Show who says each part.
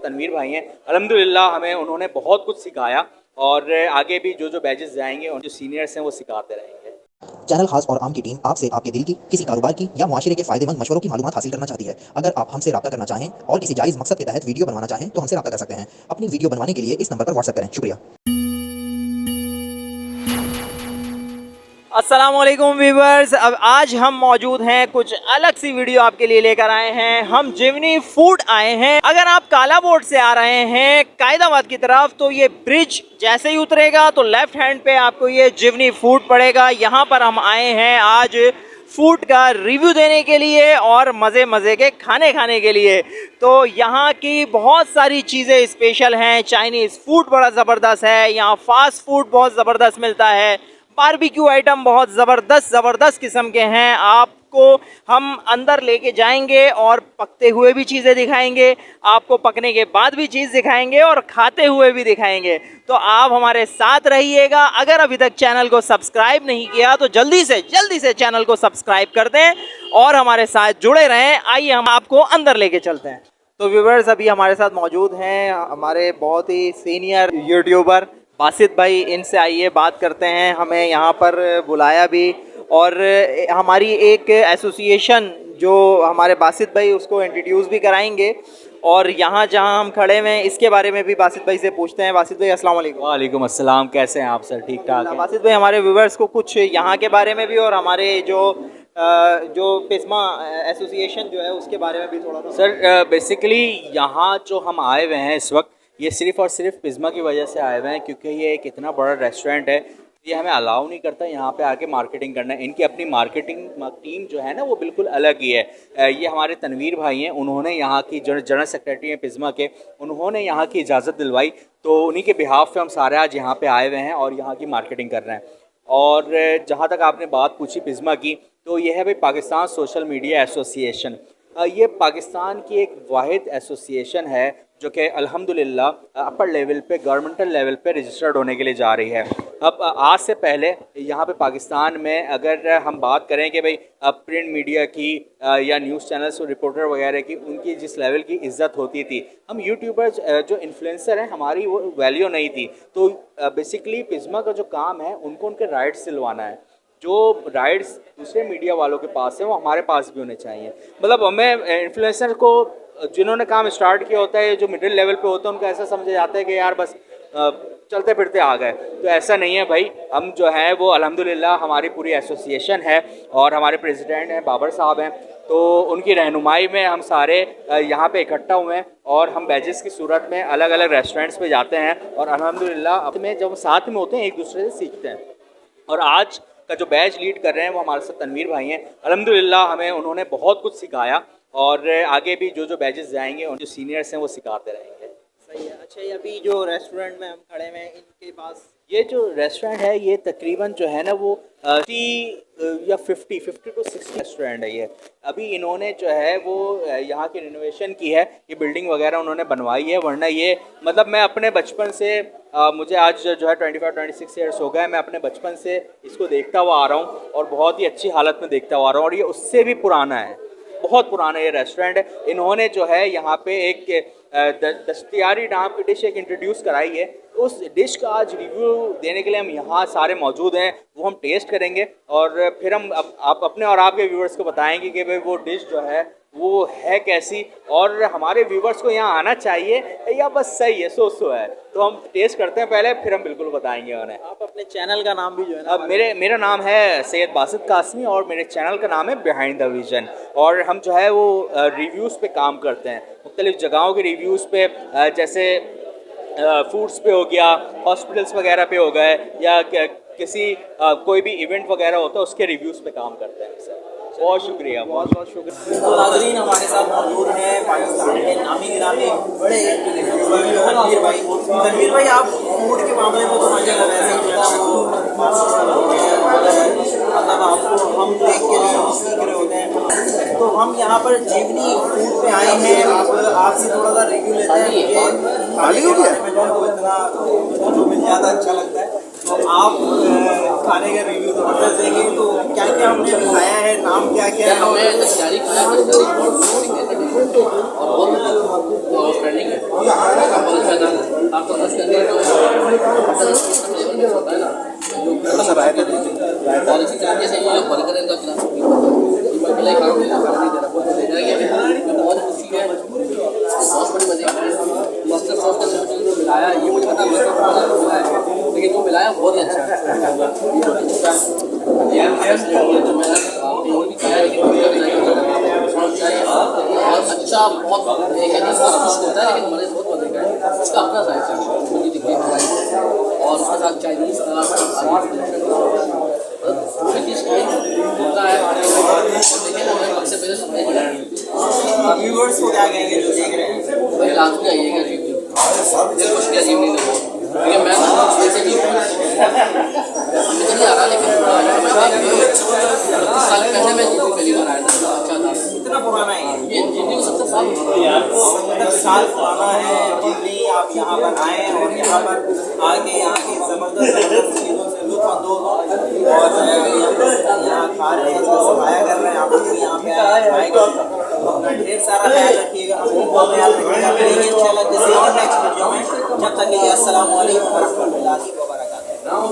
Speaker 1: तनवीर भाई हैं। अल्हम्दुलिल्लाह हमें उन्होंने बहुत कुछ सिखाया और आगे भी जो बैचेस जाएंगे और जो सीनियर्स हैं वो सिखाते रहेंगे।
Speaker 2: चैनल खास और आम की टीम आपसे आपके दिल की, किसी कारोबार की या मुआशरे के फायदेमंद मशवरों की मालूमात हासिल करना चाहती है। अगर आप हमसे राब्ता करना चाहें और किसी जायज़ मकसद के तहत वीडियो बनवाना चाहें तो हमसे राब्ता कर सकते हैं। अपनी वीडियो बनवाने के लिए इस नंबर पर व्हाट्सएप करें। शुक्रिया।
Speaker 3: अस्सलामुअलैकुम व्यूवर्स, अब आज हम मौजूद हैं, कुछ अलग सी वीडियो आपके लिए लेकर आए हैं। हम जिवनी फूड आए हैं। अगर आप काला बोर्ड से आ रहे हैं कायदाबाद की तरफ तो ये ब्रिज जैसे ही उतरेगा तो लेफ्ट हैंड पे आपको ये जिवनी फूड पड़ेगा। यहाँ पर हम आए हैं आज फूड का रिव्यू देने के लिए और मज़े मज़े के खाने के लिए। तो यहाँ की बहुत सारी चीज़ें स्पेशल हैं। चाइनीज़ फूड बड़ा ज़बरदस्त है, यहाँ फास्ट फूड बहुत ज़बरदस्त मिलता है, बारबेक्यू आइटम बहुत ज़बरदस्त किस्म के हैं। आपको हम अंदर लेके जाएंगे और पकते हुए भी चीज़ें दिखाएंगे, आपको पकने के बाद भी चीज़ दिखाएंगे और खाते हुए भी दिखाएंगे। तो आप हमारे साथ रहिएगा। अगर अभी तक चैनल को सब्सक्राइब नहीं किया तो जल्दी से चैनल को सब्सक्राइब कर दें और हमारे साथ जुड़े रहें। आइए हम आपको अंदर लेके चलते हैं। तो व्यूवर्स, अभी हमारे साथ मौजूद हैं हमारे बहुत ही सीनियर यूट्यूबर बासित भाई। इनसे आइए बात करते हैं। हमें यहाँ पर बुलाया भी और हमारी एक एसोसिएशन जो हमारे बासित भाई उसको इंट्रोड्यूस भी कराएंगे और यहाँ जहाँ हम खड़े हैं इसके बारे में भी बासित भाई से पूछते हैं। बासित भाई अस्सलाम वालेकुम।
Speaker 1: वालेकुम अस्सलाम, कैसे हैं आप सर? ठीक ठाक है।
Speaker 3: बासित भाई, हमारे व्यूवर्स को कुछ यहाँ के बारे में भी और हमारे जो पिस्मा एसोसिएशन जो है उसके बारे में भी थोड़ा सा।
Speaker 1: सर बेसिकली यहाँ जो हम आए हुए हैं इस वक्त, ये सिर्फ़ और सिर्फ पिज़्मा की वजह से आए हुए हैं क्योंकि ये एक इतना बड़ा रेस्टोरेंट है, ये हमें अलाउ नहीं करता यहाँ पे आके मार्केटिंग करना। इनकी अपनी मार्केटिंग टीम जो है ना वो बिल्कुल अलग ही है। ये हमारे तनवीर भाई हैं, उन्होंने यहाँ की जनरल सेक्रेटरी हैं पिज़्मा के, उन्होंने यहाँ की इजाज़त दिलवाई, तो उन्हीं के बिहाफ पे हम सारे आज यहाँ पे आए हुए हैं और यहाँ की मार्केटिंग कर रहे हैं। और जहाँ तक आपने बात पूछी पिज़्मा की, तो ये है भाई पाकिस्तान सोशल मीडिया एसोसिएशन। ये पाकिस्तान की एक वाहिद एसोसिएशन है जो कि अल्हम्दुलिल्लाह अपर लेवल पे, गवर्नमेंटल लेवल पे रजिस्टर्ड होने के लिए जा रही है। अब आज से पहले यहाँ पे पाकिस्तान में अगर हम बात करें कि भाई प्रिंट मीडिया की या न्यूज़ चैनल्स और रिपोर्टर वगैरह की, उनकी जिस लेवल की इज़्ज़त होती थी, हम यूट्यूबर्स जो इन्फ्लुएंसर हैं हमारी वो वैल्यू नहीं थी। तो बेसिकली पिज़्मा का जो काम है उनको उनके राइट्स दिलवाना है। जो राइट्स दूसरे मीडिया वालों के पास हैं वो हमारे पास भी होने चाहिए। मतलब हमें इन्फ्लुएंसर को, जिन्होंने काम स्टार्ट किया होता है, जो मिडिल लेवल पे होता है, उनको ऐसा समझा जाता है कि यार बस चलते फिरते आ गए। तो ऐसा नहीं है भाई। हम जो है वो अल्हम्दुलिल्लाह हमारी पूरी एसोसिएशन है और हमारे प्रेसिडेंट हैं बाबर साहब हैं, तो उनकी रहनुमाई में हम सारे यहाँ पे इकट्ठा हुए हैं और हम बैचेस की सूरत में अलग अलग रेस्टोरेंट्स पे जाते हैं और अल्हम्दुलिल्लाह में जब साथ में होते हैं एक दूसरे से सीखते हैं। और आज का जो बैच लीड कर रहे हैं वो हमारे साथ तनवीर भाई हैं। अल्हम्दुलिल्लाह हमें उन्होंने बहुत कुछ सिखाया और आगे भी जो बैचेस जाएंगे और जो सीनियर्स हैं वो सिखाते रहेंगे।
Speaker 3: सही है। अच्छा, ये अभी जो रेस्टोरेंट में हम खड़े हैं इनके पास
Speaker 1: ये जो रेस्टोरेंट है ये तकरीबन जो है ना वो 50 to 60 रेस्टोरेंट है ये। अभी इन्होंने जो है वो यहाँ की रिनोवेशन की है, ये बिल्डिंग वगैरह उन्होंने बनवाई है। वरना ये मतलब मैं अपने बचपन से मुझे आज जो है 25-26 ईयर्स हो गए, मैं अपने बचपन से इसको देखता हुआ आ रहा हूँ और बहुत ही अच्छी हालत में देखता हुआ आ रहा हूँ और ये उससे भी पुराना है, बहुत पुराना ये रेस्टोरेंट है। इन्होंने जो है यहाँ पे एक दस्तयारी नाम की डिश एक इंट्रोड्यूस कराई है। उस डिश का आज रिव्यू देने के लिए हम यहाँ सारे मौजूद हैं, वो हम टेस्ट करेंगे और फिर हम आप अपने और आपके व्यूवर्स को बताएंगे कि भाई वो डिश जो है वो है कैसी और हमारे व्यूवर्स को यहाँ आना चाहिए या बस सही है, सो है। तो हम टेस्ट करते हैं पहले, फिर हम बिल्कुल बताएंगे उन्हें।
Speaker 3: आप अपने चैनल का नाम भी जो है ना।
Speaker 1: अब मेरा नाम है सैयद बासित कासमी और मेरे चैनल का नाम है बिहाइंड द विजन और हम जो है वो रिव्यूज़ पे काम करते हैं, मुख्तलिफ़ जगहों के रिव्यूज़ पे, जैसे फूड्स पे हो गया, हॉस्पिटल्स वगैरह पे हो गए या किसी कोई भी इवेंट वगैरह होता है उसके रिव्यूज़ पे काम करते हैं सर। बहुत शुक्रिया, बहुत बहुत शुक्रिया।
Speaker 3: तो नाज़रीन, हमारे साथ मौजूद हैं पाकिस्तान के नामी गिरामी बड़े तनवीर भाई। तनवीर भाई, आप फूड के मामले में तो मतलब आपको हम देख के सीख रहे होते हैं। तो हम यहाँ पर जिवनी फूड पे आए हैं, आपसे थोड़ा सा रिव्यू लेते हैं। खाने के बारे में जो इतना जो मिल जाता अच्छा लगता है, तो आप खाने का रिव्यू ज़बरदस्त देंगे। तो क्या क्या हमने खाया है, नाम क्या क्या है?
Speaker 4: और बहुत ट्रेंडिंग है। बहुत ज़्यादा आपको उसके अंदर जो फ्लेवर मिक्स होता है ना, जो और इसी तरीके से ये बर्गर इनका खिलाना मिलाई काम नहीं दे रहा, बहुत दे रहा है, बहुत खुशी है। सॉस बड़ी मजे की, मस्टर्ड सॉस के साथ जो मिलाया, ये मुझे पता मस्टर्ड सॉस मिला है, लेकिन जो मिलाया बहुत ही अच्छा है। ये आपने और भी खाया, लेकिन बहुत अच्छा, बहुत एक है जिसका खुश होता है, लेकिन मज़े बहुत मजे का है। उसका अपना साइज है और उसके साथ चाइनीज़ का सबसे पहले समझ
Speaker 3: व्यूअर्स को क्या कहेंगे जो देख रहे हैं?
Speaker 4: भाई लास्ट में आइएगा रिव्यू, मुझे कुछ क्या अजीब नहीं लगा, क्योंकि मैं वैसे भी मुझे नहीं आ रहा, लेकिन 25 साल पहले मैं जितनी पहली बार आया था, अच्छा था।
Speaker 3: कितना पुराना है
Speaker 4: ये जितनी को 70 साल
Speaker 3: 70 साल पुराना है जितनी आप यहाँ पर आए और यहाँ पर आके यहाँ की ज़बरदस्त चीज़ों से लुत्फ़ अंदोज़ और यहाँ खा रहे हैं, इसका सफाया कर रहे हैं। आप लोग यहाँ पे आएगा अपना ढेर सारा ख्याल रखिएगा, अपना बहुत ख्याल रखिएगा। मिलेंगे इंशाल्लाह किसी और नेक्स्ट वीडियो में। जब तक के लिए अस्सलाम वालेकुम व रहमतुल्लाहि व बरकातहू।